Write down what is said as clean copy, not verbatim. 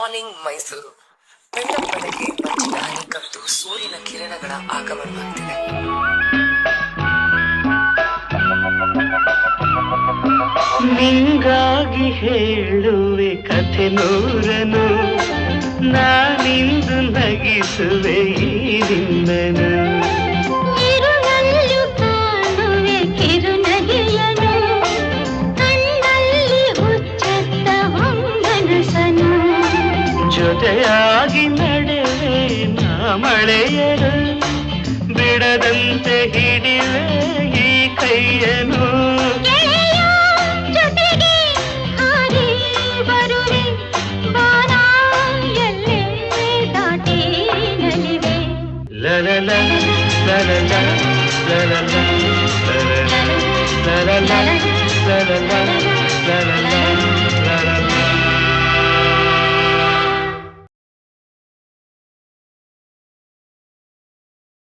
Morning Mysuru. ಬೆಳ್ಳಂಬೆಳಗ್ಗೆ ಮಂಜಿನ ಹನಿ ಕವಿದು ಸೂರ್ಯನ ಕಿರಣಗಳ ಆಗಮನವಾಗ್ತಿದೆ. ನಿಂಗಾಗಿ ಹೇಳುವೆ ಕಥೆ ನೂರನು, ನಾನಿಂದು ನಗಿಸುವೆ ಈ ನಿನ್ನನು. ಜೊತೆಯಾಗಿ ನಡೆವೆ ನಾ ಮಳೆಯರು, ಬಿಡದಂತೆ ಹಿಡಿವೆ ಈ ಕೈಯನು. ಲಲಲ ಲಲಲ ಲಲಲ ಲಲಲ ಲಲಲ ಲಲಲ ಲಲಲ